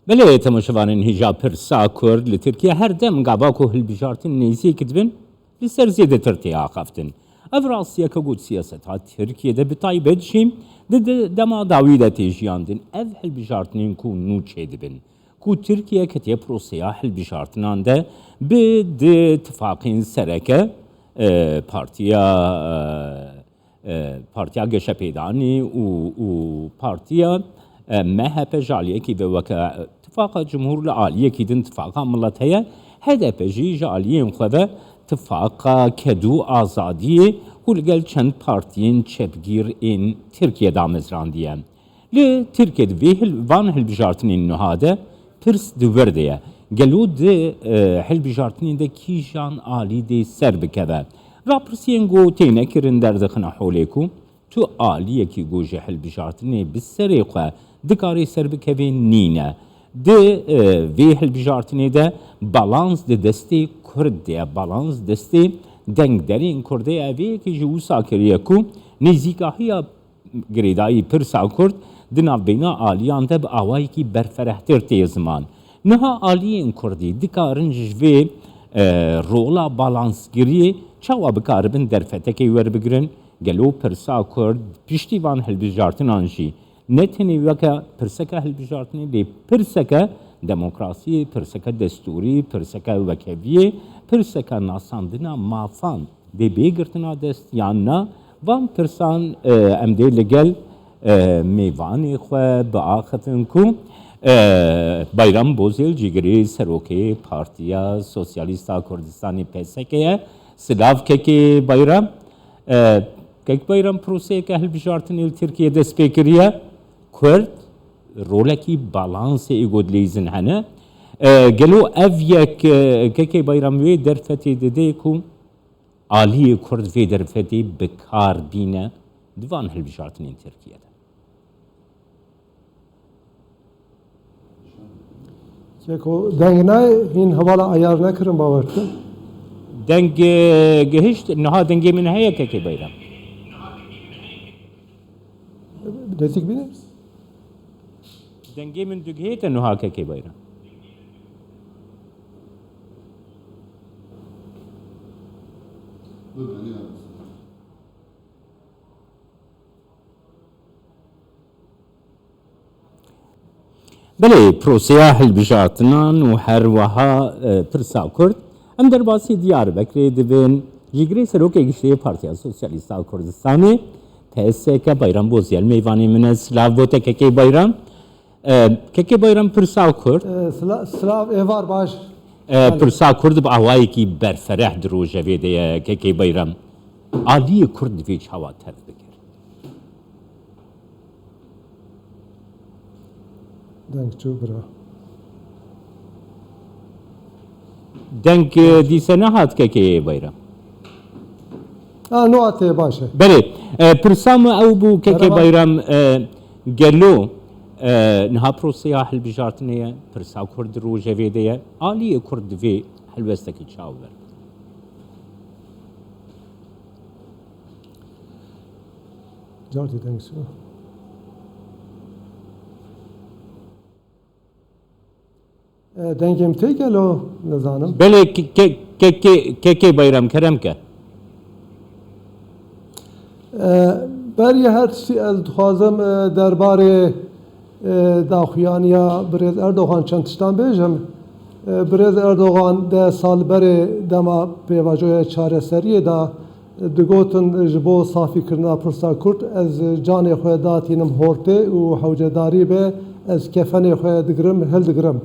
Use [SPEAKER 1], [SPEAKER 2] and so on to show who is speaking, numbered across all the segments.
[SPEAKER 1] بله تماشاوانین هجا پرسا کرد لترکیه هر دم قباکو هلبجارتن نیزی کدبن لسر زیده ترتیه آخفتن. افراسیه که گود سیاست ها ترکیه ده بتای بدشیم ده دما داویده تیجیاندن اف هلبجارتنین کو نوچه دبن. کو ترکیه کتیه پروسیا هلبجارتنان ده به اتفاقین سرکه partya Geşepedani u partiya MHP jaliye ki ve vaka ittifaka Cumhurlu Aliye ki din ittifaka milleteye HDP jî jaliyen xwe ittifaka kedu azadiye kul gel çend partiyen çepgir in Türkiye da mezrandiye. Li Türkiye ve van hilbijartinin nuhade pirs diverdeye. Gelu de hilbijartinin de kijan ali de serbikeve. راپرسیان گو تینه کرن در دخنا حولیکو تو آلیه کی گوجه حل بجارتنه بسری خواه دکاری سر بکوی نینه ده وی حل بجارتنه ده بالانس ده دستی کرد ده بالانس دستی دنگ درین کرده اوی که جو ساکریه کو نزیکاهی گریدایی پر ساکرد دناف بینا آلیان ده به آوائی کی برفرهتر تیزمان نها آلیین کردی دکارن جوی رولا بالانس گریه چاوا بکاربن درفتکی ور بگرن گلو پرسا کرد پشتیوان هلبجارتن آنجی نتنی وکا پرسکا هلبجارتنی لی پرسکا دموکراسی پرسکا دستوری پرسکا وکویه پرسکا ناساندنا مافان دی بیگرتنا دست یاننا وان پرسان امده لگل میوانی خواه با آختن کو bayram bozil cigri seroke partiya sosyalista Kurdistani PSK'ye Slav keki bayram kek bayram proseye ke hilbijartin il Türkiye'de spekeriye Kurd roleki balansı egodleyizin hane gelo ev yek keki bayram ve derfeti dedi ku Ali Kurd ve derfeti bekar bine divan hilbijartin il Türkiye'de.
[SPEAKER 2] Çeko dengine hin havala ayar ne kırın bavartı?
[SPEAKER 1] Deng gehiş naha denge min heye keke bayram.
[SPEAKER 2] Dedik bine?
[SPEAKER 1] Denge min düghete naha keke bayram. بله پروسیا هلبجارتنان و هر وها پرسا کرد ام در باسی دیاربکر دبن جگری سروک اگشتی پارتیا سوسیالیستا کردستانی PSK bayram boziyel meyvani mine Slav bote keke bayram pırsa kurd
[SPEAKER 2] Slav evar baş
[SPEAKER 1] pırsa kurd bu avayı ki berfereh droje vede keke bayram Ali kurd ve çava terk bekir
[SPEAKER 2] denk çubra
[SPEAKER 1] denk dise ne hat keke bayram
[SPEAKER 2] نوعته باشه
[SPEAKER 1] بله پرسام او بو که bayram گلو نها پروسیا حل بجارتنیه پرسا کرد رو جویده آلی کرد وی حلوستکی چاور
[SPEAKER 2] جارتی دنگسو دنگم تی گلو نزانم
[SPEAKER 1] بله که bayram کرم که
[SPEAKER 2] برای هر چی از خوازم درباره داخویانیا برز اردوغان چند تشتان بیجم برز اردوغان ده سال بره دما پیواجوی چاره سریه دا دگوتن جبو صافی کرنا پرسا کرد از جان خواه داتینم هورته و حوجداری به از کفن خواه دگرم هل دگرم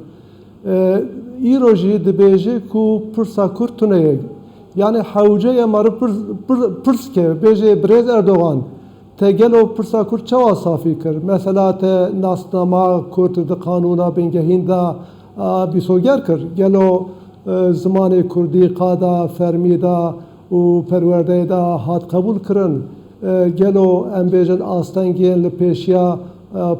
[SPEAKER 2] ای روژی دبیجه کو پرسا کرد تونه yani havcaya marı pırs ke beje brez Erdoğan te gelo pırsa kur çava safi kır mesela te nasnama kurtda kanuna bengehinda bisoger kır gelo zamanı kurdi qada fermida u perverde da hat kabul kırın gelo embejel astangiyen le peşya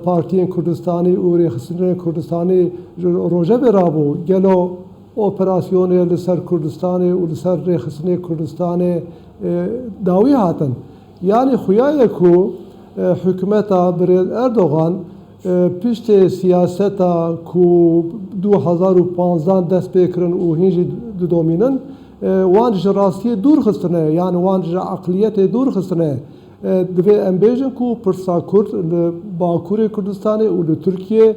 [SPEAKER 2] partiyen Kurdistani u rehsine Kurdistani roja berabu gelo operasyonu لسر کردستان و لسر ریخسنی کردستان داوی هاتن یعنی خویای کو حکومت برای اردوغان پشت سیاستا کو 2015 دست بکرن و هنجی دومینن وانج راستی دور خستنه یعنی وانج عقلیت دور خستنه دوی امبیجن کو پرسا کرد باکور کردستان و ترکیه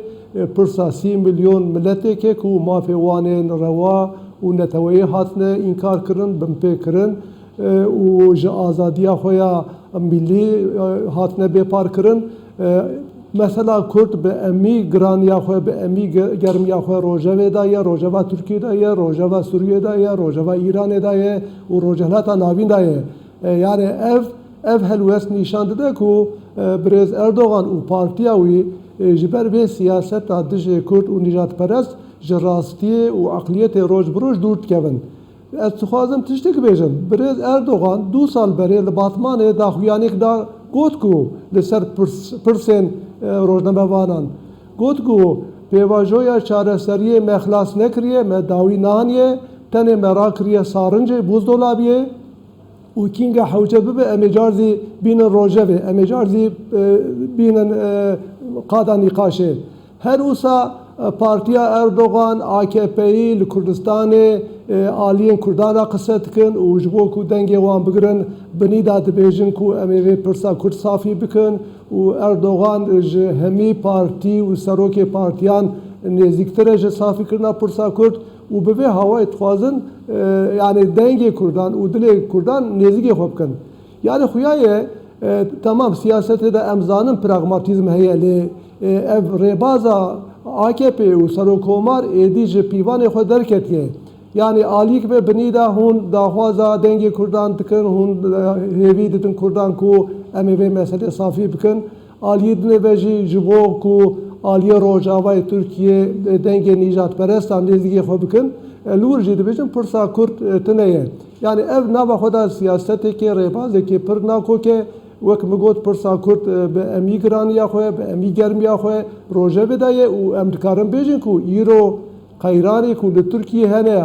[SPEAKER 2] پرسا 30 میلیون ملته که کو مافی وانه روا و نتوی هاتنه انکار کرن بمپی کرن و جا آزادی خویا ملی هاتنه بپار کرن مثلا کرد به امی گرانیا خو به امی گرمیا خو روجا دایه روجا ترکیه دایه روجا سوریه دایه روجا ایران دایه و روجهلات ناوین دایه یعنی ev helwest nişan dide ku Brez Erdoğan û partiya wî ji ber vê siyaseta dijî Kurd û nijadperest ji rastiyê û aqliyetê roj bi roj dûr dikevin. Ez dixwazim tiştek bêjim. Brez Erdoğan 2 sal berê li Batmanê daxuyanîk da got ku li ser pirsên rojnamevanan. Got ku pêvajoya çareseriyê me xelas nekiriye, me dawî naniye, tenê me rakiriye sarincê buzdolabiyê و کینگا حوجه ببه امیجارزی بینن روجه امیجارزی بینن قادا نقاشه هر اوسا پارتیا اردوغان AKP'yi لکردستان آلیین کردان قصد کن و جبو کو دنگی وان بگرن بنی داد بیجن کو امیوی پرسا کرد صافی بکن و اردوغان همی پارتی و سروک پارتیان نزدیکتره جه صافی کرنا پرسا کرد و به هوای تخوازن yani denge kurdan, udile kurdan nezige hopkan. Yani xuyaye tamam siyasette de emzanın pragmatizm heyeli ev rebaza AKP u sarokomar edici pivane xwe derketiye. Yani alik ve benida hun daxwaza denge kurdan dikin hun hevi ditin kurdan ku emeve mesele safi bikin. Aliyedine veji jibo ku aliye rojavay Türkiye denge nijat perestan nezige xwe bikin. لور جدی بچن پرسا کرد تنیه یعنی اف نوا خدا سیاستی که ریبازی که پر ناکو که وک مگوت پرسا کرد به امیگرانیا خواه به امیگرمیا خواه روزه بدایه و امدکارم بیجن کو ایرو قیرانی کو لترکیه هنه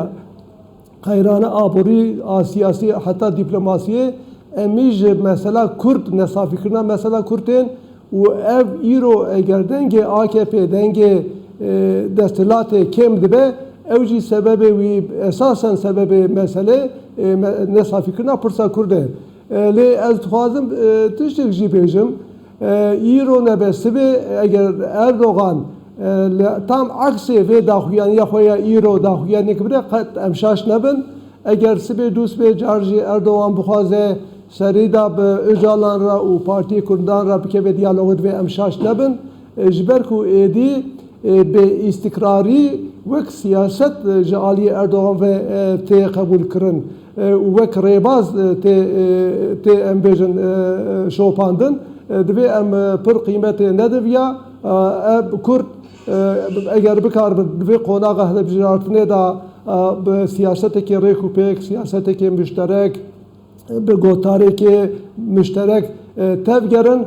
[SPEAKER 2] قیران آبوری سیاسی حتی دیپلماسیه امیج مثلا کرد نصافی کرنا مثلا کردن و اف ایرو اگر دنگ AKP دنگ دستلات کم دبه اوجی سبب وی اساسا سبب مسئله نصافی کرنا پرسا کرده لی از خوازم تشتک جی بیجم ایرو نبه سبه اگر اردوغان tam aksi ve daxuyaniya xoya îro daxuyanik bire qet emşaş nebin eger sibê dûsbê car jî Erdoğan bixwaze serî da bi Öcalan ra û Partiyê Kurdan ra bikeve diyalogu divê emşaş nebin ji ber ku êdî bi îstikrarî wek siyaset ji aliyê Erdoğan ve tê qebûl kirin û wek rêbaz tê em bêjin şopandin divê em pir qîmetê nediviya ev Kurd eğer bikar bir konağa hilebijartine da siyaseteki rekupek, siyaseteki müşterek, bir gotareki müşterek tevgerin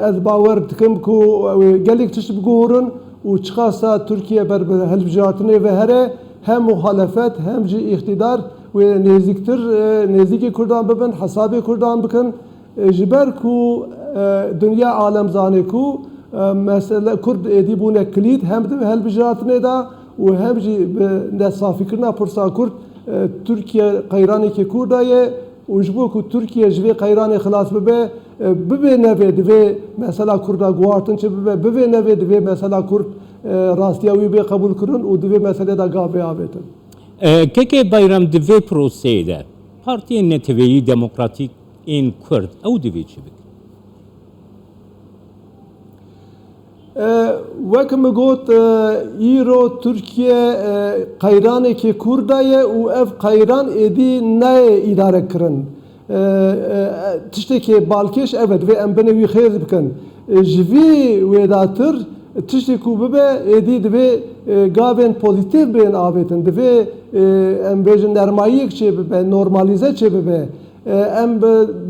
[SPEAKER 2] ez bawer dikim ku gelik tiş bigorun u çıkasa Türkiye ber hilebijartine ve here hem muhalefet hem ji iktidar ve neziktir neziki Kurdan bibin hesabı Kurdan bikin jiber ku dünya alem zane ku mesela Kurd edibune kilit hem de helbijatine da ve hem ji nesafi kirna pırsa Kurd Türkiye qayrani ki Kurdaye ujbu ku Türkiye jve qayrani xalas bibe neve ve mesela Kurda guartın çe bibe neve ve mesela Kurd rastiyavi be kabul kurun u dive mesela da gabe abetin.
[SPEAKER 1] Keke bayram dive prosede partiye netveyi demokratik in Kurd ew dive çibik.
[SPEAKER 2] وەک گوت ئیرۆ تورکیە قەیرانێکی کوردایە و ئەف قەیران ئێدی نایە ئیدارەکردن تشتێکی باڵکێش ئەوە دوێ ئەم بنەوی خێز بکەن ژڤی وێداتر تشتێک و ببێ ئێدی دوێ گاوێن پۆزیتیڤ بێن ئاوێتن دوێ ئەم بێژن نەرماییەک چێ ببێ نۆرمالیزە چێ ببێ em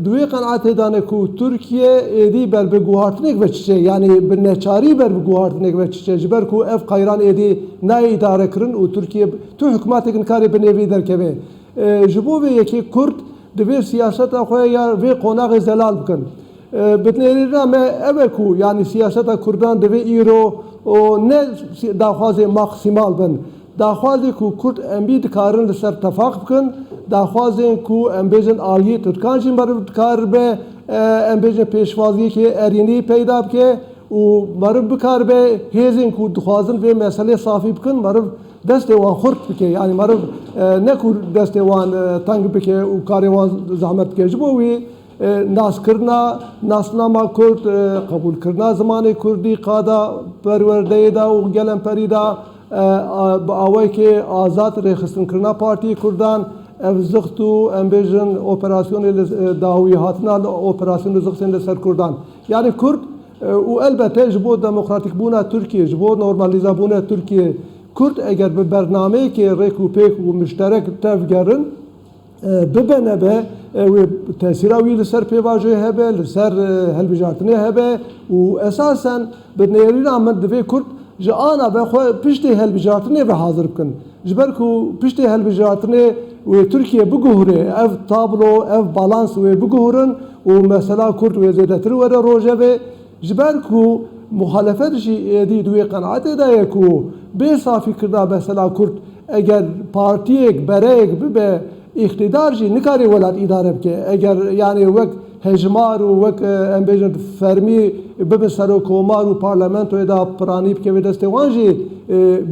[SPEAKER 2] duê qenaatê dane ku Türkiye êdî ber bi guhartinek veçiçe yani bi neçarî ber bi guhartinek veçiçe ji ber ku ev qayran êdî nayê îdare kirin û Türkiye tu hikûmeteke nikarê bi nêvî derkeve ji bo vê yekê Kurd di vê siyaseta xwe ya vê qonaqê zelal bikin بتنێریرا me ev ku yani siyaseta Kurdan divê îro ne daxwazê maksimal bin. Daxwazê ku Kurd em bî dikarin li ser tefaq bikin, daxwazên ku em bêjin aliyê Tirkan jî meriv dikar be, em bêjin pêşwaziyekê erînî peyda bike û meriv bikar be hêzên ku dixwazin vê meselê safî bikin meriv destê wan xurt bike yani meriv ne ku destê wan teng bike û karê wan zehmet bike ji bo wê naskirina nasnama Kurd qebûlkirina zimanê Kurdî qada perwerdeyê da û gelên perî da bi awayekê azad rêxistinekirina Partiyê Kurdan ev zixt û em bêjin operasyonê dawî hatina operasyonê zixtên li ser Kurdan. Yani Kurd û elbette ji bo demokratîkbûna Tirkiye, ji bo normalizabûna Tirkiye Kurd eger bi bernameyekê rêk û pêk û müşterek tevgerin bibene be wê tesîra wî li ser pêvajiyê hebe, li ser helbijartinê hebe û esasen bi nêrîna min divê Kurd ji ana ve xwe piştê helbijartinê ve hazir bikin. Ji ber ku piştê helbijartinê wê Tirkiye biguhre ev tablo, ev balans wê biguhrin û mesela Kurd wê zêdetir were rojevê ji ber ku muhalefet jî êdî di wê qenaetê de ye ku bê safîkirina mesela Kurd eger partiyek bereyek bibe iktidar jî nikarê welat îdare bike. Eger yani wek hejmar û wek em bêjin fermî bibe serokkomar û parlamentoyê da piranî bike vê destê wan jî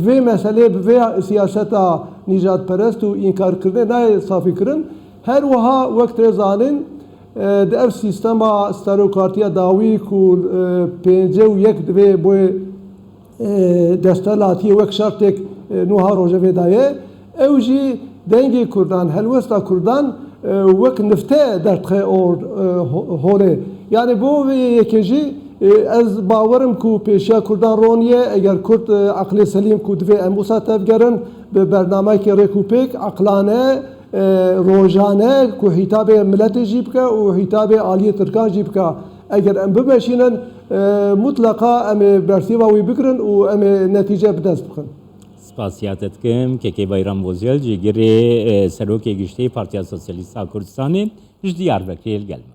[SPEAKER 2] vê meselê bi vê siyaseta nîjadperest û înkarkirinê nayê safîkirin. Her wiha wek tê zanîn di ev sîstema serokatiya dawî ku pêncê û yek divê boyê destelatiyê wek şertێk nûha rojevê da ye ew jî dengê Kurdan, helwesta Kurdan wek nifte derdixe holê. Yani bo vê yekê jî ez bawerim ku pêşiya Kurdan roniye eger Kurd aqlê selîm ku divê em wisa tevgerin bi bernameyekê rêk û pêk aqlane rojane ku hîtabê miletê jî bike û hîtabê aliyê Tirkan jî bike. Eger em bimeşînin mutlaka em ê bersîva wî bikirin û em ê netîce bi dest bixin.
[SPEAKER 1] Spasiyatet kim Keke Bayram Bozyal ji girê serokê giştî Partiya Sosyalîst a Kurdistanê ji Diyarbekirê gelme.